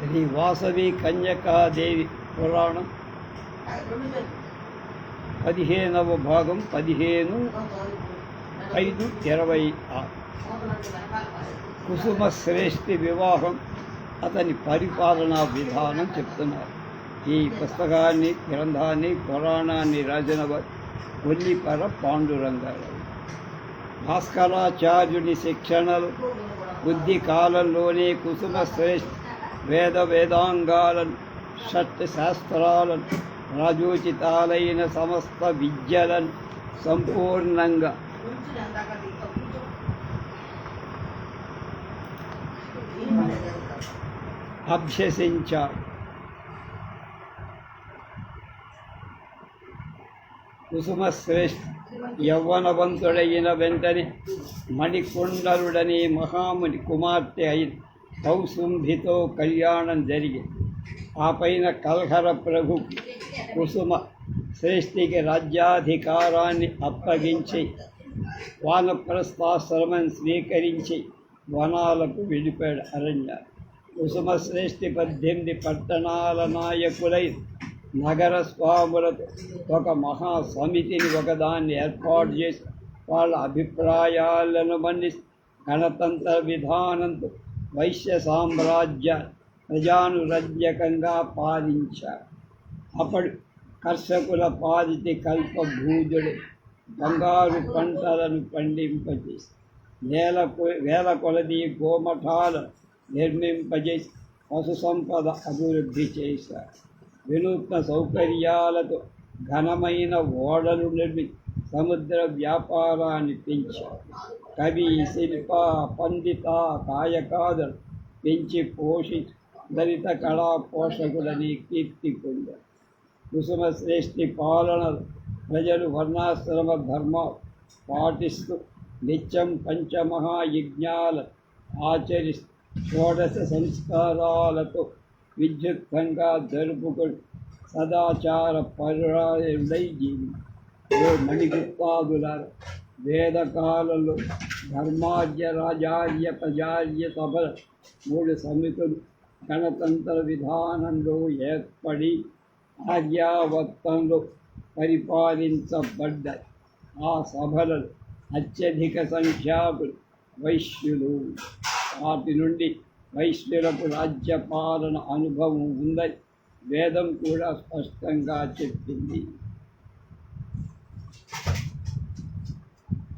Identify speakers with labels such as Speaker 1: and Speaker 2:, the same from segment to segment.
Speaker 1: శ్రీ వాసవి కన్యకాదేవి పురాణం 15వ భాగం 15/5/26. కుసుమ శ్రేష్ఠి వివాహం అతని పరిపాలనా విధానం చెప్తున్నారు. ఈ గ్రంథాన్ని పురాణాన్ని రాసిన కొల్లిపర పాండురంగారావు. భాస్కరాచార్యుని శిక్షణలు బుద్ధి కాలంలోనే కుసుమ శ్రేష్ఠి వేదాంగాలను షట్ శాస్త్రాలను రాజోచితాలైన సమస్త విద్యలను సంపూర్ణంగా అభ్యసించాడు. కుసుమ శ్రేష్ఠి యవ్వనవంతుడైన వెంటనే మణికుండలుడనే మహాముని కుమార్తె అయిన కౌసుంభితో కళ్యాణం జరిగింది. ఆ పైన కల్హర ప్రభు కుసుమ శ్రేష్ఠికి రాజ్యాధికారాన్ని అప్పగించి వానప్రస్థాశ్రమం స్వీకరించి వనాలకు వెళ్ళిపోయాడు. అరణ్యాలు. కుసుమ శ్రేష్ఠి 18 పట్టణాల నాయకులై నగర స్వాములతో ఒక మహాసమితిని ఒకదాన్ని ఏర్పాటు చేసి వాళ్ళ అభిప్రాయాలను మన్నిస్తూ గణతంత్ర విధానంతో వైశ్య సామ్రాజ్య ప్రజానురజ్యకంగా పాలించారు. అప్పుడు కర్షకుల పాలితి కల్పభూజుడు బంగారు పంటలను పండింపజేసి వేల కొలది గోమఠాలను నిర్మింపజేసి పశు సంపద అభివృద్ధి చేశారు. వినూత్న సౌకర్యాలతో ఘనమైన ఓడలు నిర్మించి సముద్ర వ్యాపారాన్ని పెంచారు. కవి, శిల్ప, పండిత, కాయకాదులు పెంచి పోషించి దళిత కళా పోషకులని కీర్తి పొందారు. కుసుమ శ్రేష్ఠి పాలనలు ప్రజలు వర్ణాశ్రమ ధర్మాలు పాటిస్తూ నిత్యం పంచమహాయజ్ఞాలు ఆచరిస్తూ షోడశ సంస్కారాలతో విద్యుక్తంగా జరుపుకొని సదాచార పరుడై జీవించారు. మణిగుప్తాదులార వేదకాలంలో ధర్మార్య, రాజార్య, ప్రజార్య సభల 3 సమితులు గణతంత్ర విధానంలో ఏర్పడి ఆర్యావర్తంలో పరిపాలించబడ్డాయి. ఆ సభలలో అత్యధిక సంఖ్యాకులు వైశ్యులు. వాటి నుండి వైశ్యులకు రాజ్యపాలన అనుభవం ఉందని వేదం కూడా స్పష్టంగా చెప్పింది.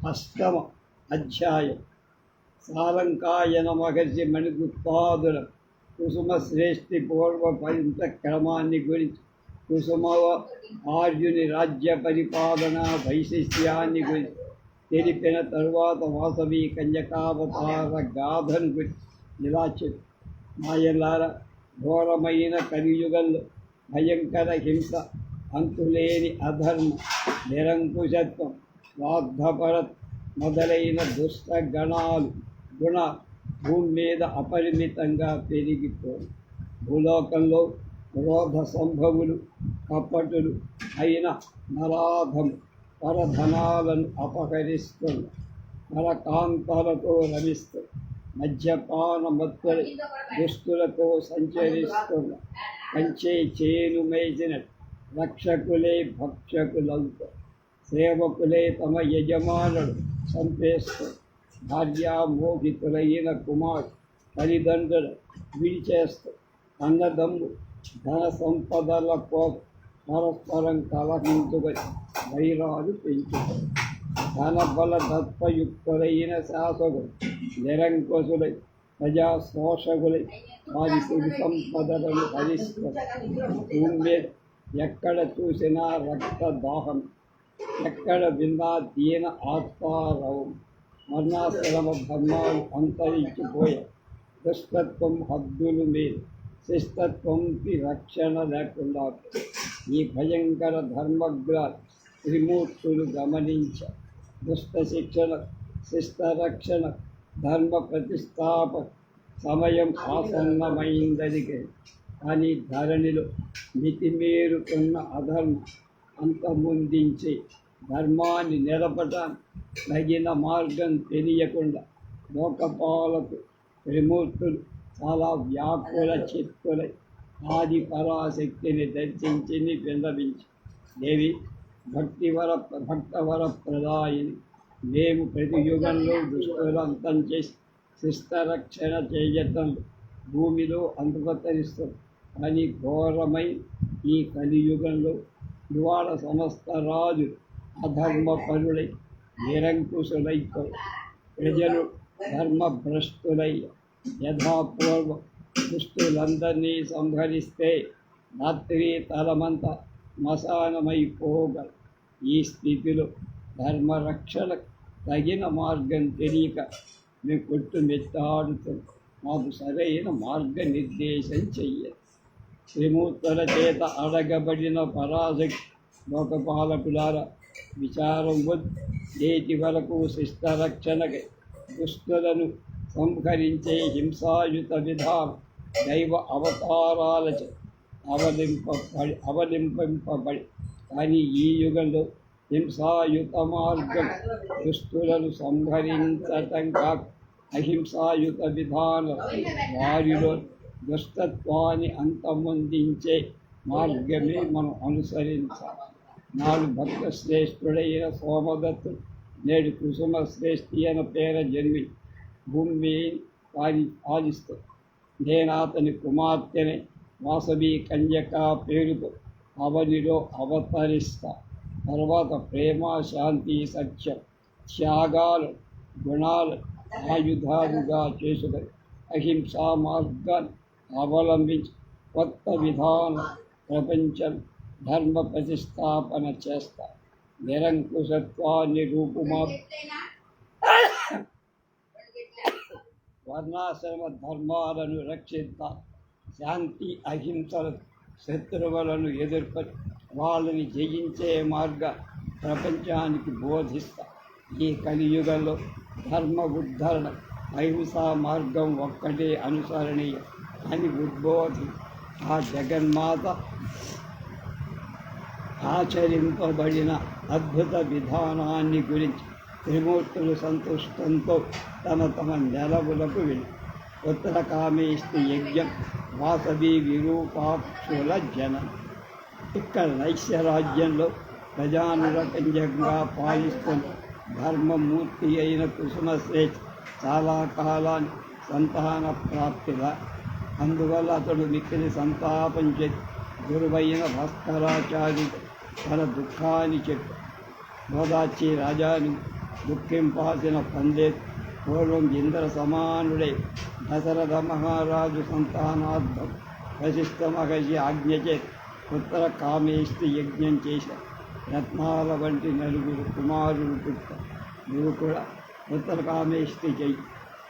Speaker 1: 8వ అధ్యాయం సాలంకాయన మహర్షి మణిగుప్తాదుల కుసుమ శ్రేష్ఠి పూర్వ పరిత క్రమాన్ని గురించి, కుసుమ ఆర్యుని రాజ్య పరిపాలన వైశిష్ట్యాన్ని గురించి తెలిపిన తరువాత వాసవి కన్యకావతార గాథను గురించి ఇలా చెప్పి, మాయలార ఘోరమైన కలియుగంలో భయంకర హింస, అంతులేని అధర్మ, నిరంకుశత్వం, స్వార్థపరత్ మొదలైన దుష్ట గుణ భూమి మీద అపరిమితంగా పెరిగిపోయి భూలోకంలో క్రోధ సంభవులు, కపటులు అయిన నరాధము పరధనాలను అపహరిస్తున్న, పరకాంతాలతో రమిస్తూ మద్యపాన మత్తులై దుస్తులతో సంచరిస్తున్న, కంచే చేను మేసిన రక్షకులే భక్షకులవుతూ, సేవకులే తమ యజమానులు చంపేస్తూ, భార్యామోహితులైన కుమారు తల్లిదండ్రులు విడిచేస్తూ, అన్నదమ్ము ధన సంపదల కోసం పరస్పరం కలహించుకొని వైరాలు పెంచుతారు. ధనబల దత్పయుక్తులైన శాసకులు నిరంకుశులై ప్రజాశోషకులై వారి సిరి సంపదలను హరిస్తారు. భూమి మీద ఎక్కడ చూసినా రక్తదాహం, ఎక్కడ విన్నా దీన ఆత్మారవం. వర్ణాశ్రమ ధర్మాలు అంతరించిపోయాయి. దుష్టత్వం హద్దులు మీద, శిష్టత్వంకి రక్షణ లేకుండా ఈ భయంకర ధర్మగ్రాలు త్రిమూర్తులు గమనించారు. దుష్ట శిక్షణ, శిష్ట రక్షణ, ధర్మ ప్రతిష్టాపన సమయం ఆసన్నమైందని. కానీ ధరణిలో మితిమీరుతున్న అధర్మం అంతమొందించి ధర్మాన్ని నిలపటానికి తగిన మార్గం తెలియకుండా లోకపాలకు త్రిమూర్తులు చాలా వ్యాకుల చిత్తులై ఆది పరాశక్తిని దర్శించింది విన్నవించి, దేవి భక్తవర ప్రదాయిని, మేము ప్రతి యుగంలో దుష్టులంతం చేసి శిష్టరక్షణ చేయటం భూమిలో అంతరిస్తాం. కానీ ఘోరమై ఈ కలియుగంలో ఇవాళ సమస్త రాజు అధర్మపరులై నిరంకుశులైపోయి ప్రజలు ధర్మభ్రష్టులై యథాపూర్వం దుష్టులందరినీ సంహరిస్తే రాత్రి తలమంతా శ్మశానమైపోగల ఈ స్థితిలో ధర్మరక్షణకు తగిన మార్గం తెలియక మేము కొట్టుమెత్తాడుతున్నాం. మాకు సరైన మార్గనిర్దేశం చెయ్యాలి. త్రిమూర్తుల చేత అడగబడిన పరాశక్తి లోకపాలకులారా, విచారం వద్దు. నేటి వరకు శిష్టరక్షణకై దుష్టులను సంహరించే హింసాయుత విధానం దైవ అవతారాలచే అవలింపబడి, కానీ ఈ యుగంలో హింసాయుత మార్గం దుష్టులను సంహరించటం కాక అహింసాయుత విధానం వారిలో దుష్టత్వాన్ని అంతమొందించే మార్గమే మనం అనుసరించాలి. నాడు భక్త శ్రేష్ఠుడైన సోమదత్తుడు నేడు కుసుమ శ్రేష్ఠి అయిన పేర జన్మి భూమి పాలిస్తూ, నేను అతని కుమార్తెని వాసవి కన్యక పేరుతో అవనిలో అవతరిస్తా. తర్వాత ప్రేమ, శాంతి, సత్యం, త్యాగాలు గుణాలు ఆయుధాలుగా చేసుకొని అహింసా మార్గాన్ని అవలంబించి కొత్త విధాన ప్రపంచం ధర్మ ప్రతిష్టాపన చేస్తా. నిరంకుశత్వాన్ని రూపుమాపు వర్ణాశ్రమ ధర్మాలను రక్షిస్తా. శాంతి అహింసల శత్రువులను ఎదుర్కొని వాళ్ళని జయించే మార్గ ప్రపంచానికి బోధిస్తా. ఈ కలియుగంలో ధర్మ ఉద్ధరణ అహింసా మార్గం ఒక్కటే అనుసరణీయం అని ఉద్బోధి ఆ జగన్మాత ఆచరింపబడిన అద్భుత విధానాన్ని గురించి త్రిమూర్తులు సంతుష్టంతో తమ నెలవులకు వెళ్ళి ఉత్తరకామేష్టి యజ్ఞం వాసవి విరూపాక్షుల జనం. ఇక్కడ నైశ్యరాజ్యంలో ప్రజానురకంగా పాలిస్తున్న ధర్మమూర్తి అయిన కుసుమశ్రేష్ఠి చాలా కాలాన్ని సంతాన ప్రాప్తిగా, అందువల్ల అతడు మిక్కిలి సంతాపం చేసి గురువైన భాస్కరాచార్యుడు తన దుఃఖాన్ని చెప్పి గోదాచి రాజాని దుఃఖింపాల్సిన పనిలేదు. పూర్వం ఇంద్ర సమానుడై దశరథ మహారాజు సంతానార్థం వశిష్ఠ మహర్షి ఆజ్ఞచే ఉత్తర కామేష్టి యజ్ఞం చేశారు. రత్నాల వంటి నలుగురు కుమారులు పుట్టారు. నువ్వు కూడా ఉత్తర కామేష్టి చెయ్యి.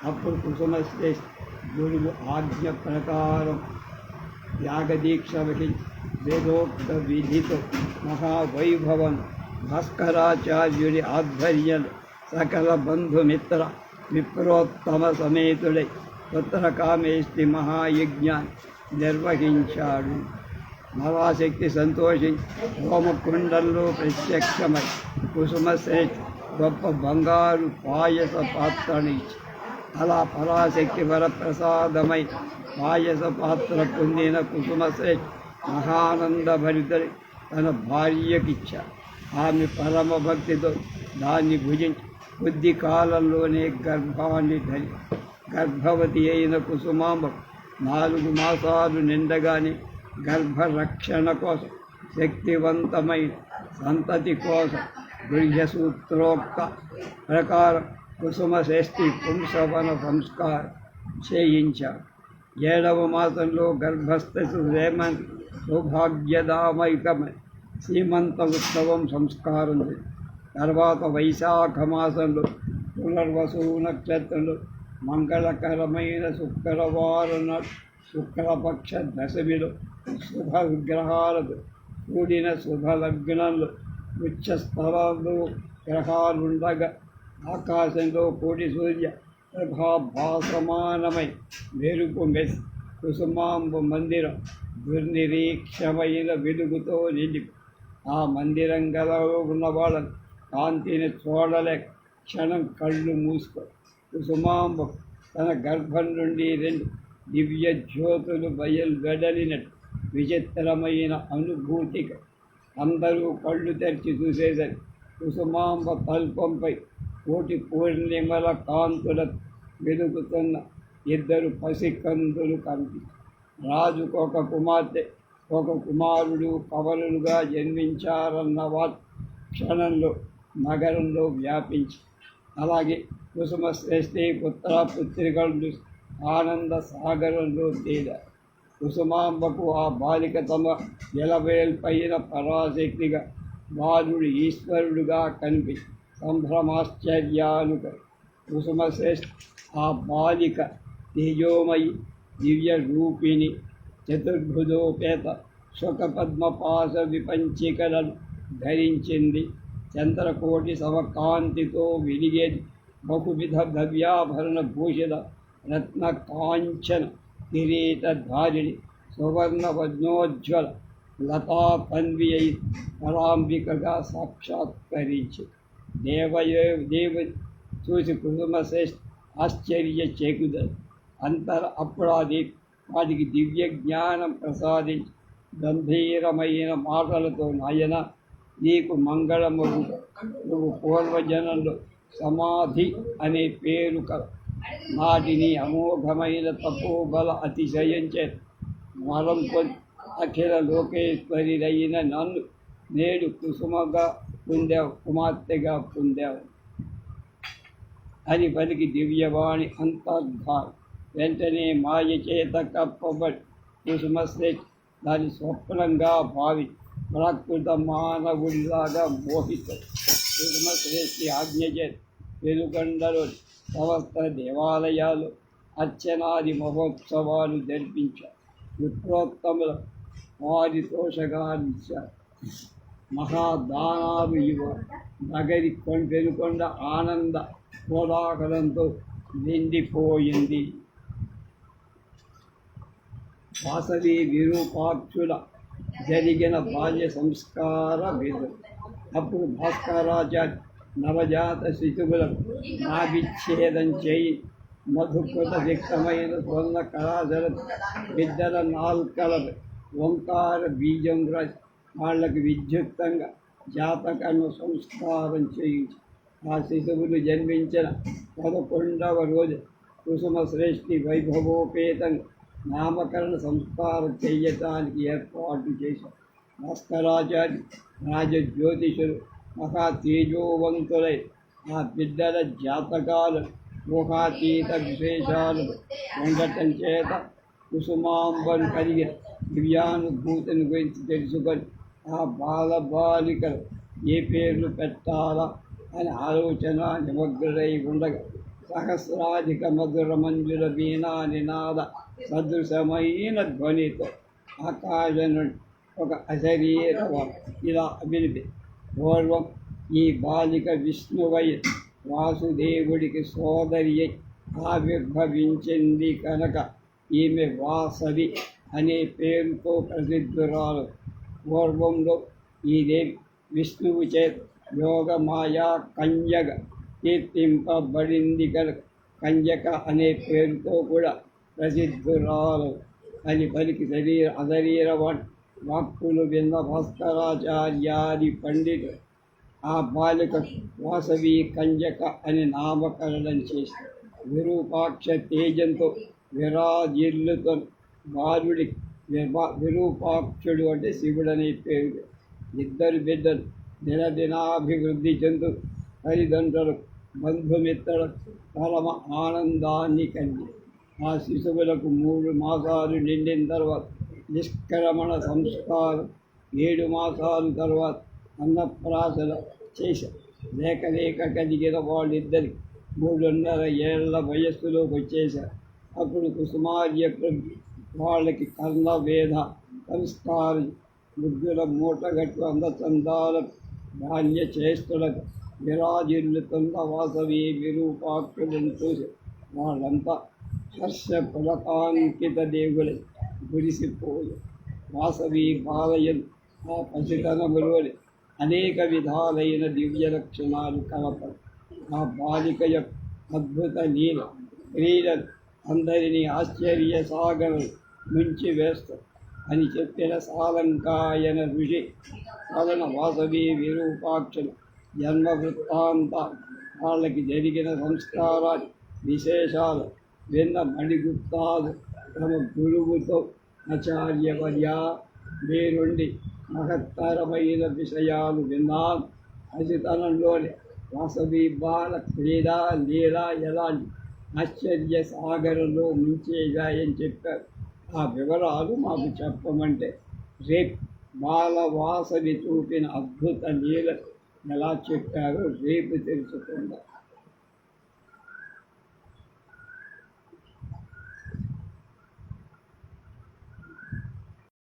Speaker 1: అప్పుడు కుసుమశ్రేష్ఠి గురువు ఆజ్ఞ ప్రకారం యాగదీక్ష వహించి వేదోక్త విధితో మహావైభవం భాస్కరాచార్యుడి ఆధ్వర్యంలో సకల బంధుమిత్ర విప్రోత్తమ సమేతుడై ఉత్తరకామేష్టి మహాయజ్ఞాన్ని నిర్వహించాడు. మహాశక్తి సంతోషించి హోమకుండంలో ప్రత్యక్షమై కుసుమశ్రేష్ఠి గొప్ప బంగారు పాయస పాత్రనిచ్చి, అలా పరాశక్తి వరప్రసాదమై పాయస పాత్ర పొందిన కుసుమశ్రేష్ఠి మహానందభరితుడి తన భార్యకిచ్చారు. ఆమె పరమ భక్తితో దాన్ని భుజించి కొద్ది కాలంలోనే గర్భాన్ని ధరి గర్భవతి అయిన కుసుమాంబ 4 మాసాలు నిండగానే గర్భరక్షణ కోసం శక్తివంతమైన సంతతి కోసం గృహ్యసూత్రోక్త ప్రకారం కుసుమశ్రేష్ఠి పుంసవన సంస్కారం చేయించారు. 7వ మాసంలో గర్భస్థ రేమంతి సౌభాగ్యదామైకమై సీమంత ఉత్సవం సంస్కారం. తర్వాత వైశాఖ మాసంలో పునర్వసు నక్షత్రంలో మంగళకరమైన శుక్రవారం శుక్లపక్ష దశమిలో శుభ విగ్రహాలకు కూడిన శుభలగ్నంలో ఉచ్చస్థలంలో గ్రహాలుండగా ఆకాశంలో కోటి సూర్య ప్రభాభాసమానమై మెరుపు మెస్ కుసుమాంబ మందిరం దుర్నిరీక్షమైన వెలుగుతో నిండి ఆ మందిరం గలలో ఉన్న వాళ్ళని కాంతిని చూడలేక క్షణం కళ్ళు మూసుకో కుసుమాంబ తన గర్భం నుండి 2 దివ్య జ్యోతులు బయలువెడలినట్టు విచిత్రమైన అనుభూతిగా అందరూ కళ్ళు తెరిచి చూసేసరి కుసుమాంబ తల్పంపై కోటి పూర్ణిమల కాంతుల వెలుగుతున్న ఇద్దరు పసికందులు కనిపించారు. రాజుకు ఒక కుమార్తె ఒక కుమారుడు కవలులుగా జన్మించారన్న వార్త క్షణంలో నగరంలో వ్యాపించి అలాగే కుసుమ శ్రేష్ఠి పుత్ర పుత్రికలు ఆనంద సాగరంలో తేలారు. కుసుమాంబకు ఆ బాలిక తమ ఎలవేల్పైన పరాశక్తిగా బాలుడు ఈశ్వరుడుగా కనిపి సంభ్రమాశ్చర్యాలు కుసుమశ్రేష్ఠ ఆ బాలిక తేజోమయి దివ్య రూపిణి చతుర్భుజోపేత శుకపద్మపాశ విపంచికలను ధరించింది. చంద్రకోటి సమకాంతితో వెలిగేది బహువిధ భవ్యాభరణ భూషిత రత్న కాంచన కిరీటధారిణి సువర్ణ వజ్ఞోజ్వల లతా తన్వి అయి పరాంబికగా సాక్షాత్కరించి దేవుని చూసి కుసుమశ్రేష్ఠ ఆశ్చర్య చేకుదరు. అప్పుడాది వాటికి దివ్య జ్ఞానం ప్రసాదించి గంభీరమైన మాటలతో నాయన నీకు మంగళము, నువ్వు పూర్వజనంలో సమాధి అనే పేరు కల నాటిని అమోఘమైన తపోబల అతిశయించే వరం పొంది అఖిల లోకేశ్వరిరైన నన్ను నేడు కుసుమగా పొందావు, కుమార్తెగా పొందావు అని పలికి దివ్యవాణి అంతర్ధారం. వెంటనే మాయ చేత కప్పబడి కుసుమశ్రేష్ఠ దాని స్వప్నంగా భావి ప్రాకృత మానవుడిలాగా మోహితాడు. కుసుమశ్రేష్ఠి ఆజ్ఞ చేత వెలుగొండలో సమస్త దేవాలయాలు అర్చనాది మహోత్సవాలు జరిపించారు. విప్రోత్తముల పారితోషకాలిచ్చారు. మహాదానాలు ఇవ్వాలి. నగరి వెనుకొండ ఆనంద కోలాహలంతో నిండిపోయింది. వాసవి విరూపాక్షుల జరిగిన బాల్య సంస్కార విధులు. అప్పుడు భాస్కరాచార్య నవజాత శిశువులకు నాభిచ్ఛేదం చేయి మధుకృత వ్యక్తమైన స్వర్ణ కళాధర బిడ్డల నాల్కలపై ఓంకార బీజం రాసి వాళ్ళకి విద్యుక్తంగా జాతకను సంస్కారం చేయించి ఆ శిశువులు జన్మించిన 11వ రోజు కుసుమ శ్రేష్ఠి వైభవోపేతంగా నామకరణ సంస్కారం చేయటానికి ఏర్పాటు చేశారు. భాస్కరాచార్య రాజజ్యోతిషులు మహా తేజోవంతులై ఆ బిడ్డల జాతకాలు ఊహాతీత విశేషాలు ఉండటం చేత కుసుమాంబను కలిగిన దివ్యానుభూతిని గురించి తెలుసుకొని ఆ బాలబాలికలు ఏ పేర్లు పెట్టాలా అని ఆలోచన నిమగ్నులై ఉండగా సహస్రాధిక మధుర మంజుల వీణా నినాద సదృశమైన ధ్వనితో ఆకాశం నుండి ఒక అశరీర ఇలా వినిపి పూర్వం ఈ బాలిక విష్ణువై వాసుదేవుడికి సోదరి ఆవిర్భవించింది కనుక ఈమె వాసవి అనే పేరుతో ప్రసిద్ధురాలు. పూర్వంలో ఈ దేవి విష్ణువు చేత యోగమాయా కంజక కీర్తింపబడింది కనుక కంజక అనే పేరుతో కూడా ప్రసిద్ధురాలు అని పలికి అశరీర వాక్కులు విన్న భాస్కరాచార్యాది పండితుడు ఆ బాలిక వాసవి కంజక అని నామకరణం చేసి విరూపాక్ష తేజంతో విరాజిల్లుతో బాలుడి విరూపాక్షుడు అంటే శివుడనే పేరు. ఇద్దరు బిడ్డలు దినదినాభివృద్ధి చెందు తల్లిదండ్రులు బంధుమిత్రులకు పరమ ఆనందాన్ని కలిగి ఆ శిశువులకు 3 మాసాలు నిండిన తర్వాత నిష్క్రమణ సంస్కారం, 7 మాసాల తర్వాత అన్నప్రాసన చేశారు. లేక కలిగిన వాళ్ళిద్దరికి 3.5 ఏళ్ల వయస్సులోకి వచ్చేశారు. అప్పుడు కుసుమార్య ప్రభు వాళ్ళకి కర్ణవేద సంస్కారం ముగ్గుల మూటగట్టు అందచందాల బాల్య చేస్తులకు విరాజిల్లుతున్న వాసవి విరూపాక్షులను చూసి వాళ్ళంతా హర్ష పులకాంకిత దేవులై గురిసిపోయి వాసవి బాలయన్ ఆ పసితనములోని అనేక విధాలైన దివ్య లక్షణాలు కలపడు. ఆ బాలిక యొక్క అద్భుత లీల క్రీడలు అందరినీ ఆశ్చర్య సాగరం ముంచి వేస్తారు అని చెప్పిన సాలంకాయన ఋషి సాధన వాసవి విరూపాక్షుల జన్మ వృత్తాంత వాళ్ళకి జరిగిన సంస్కారాలు విశేషాలు విన్న మణిగుప్తాలు తమ గురువుతో ఆచార్యవర్య మీ నుండి మహత్తరమైన విషయాలు విన్నాను. అసితనంలోని వాసవి బాల క్రీడా లీలా ఎలాంటి ఆశ్చర్య సాగరంలో ముంచేగాయని చెప్పారు. ఆ వివరాలు మాకు చెప్పమంటే రేపు బాలవాసవి చూపిన అద్భుత లీల ఎలా చెప్పారో రేపు తెలుసుకుందాం.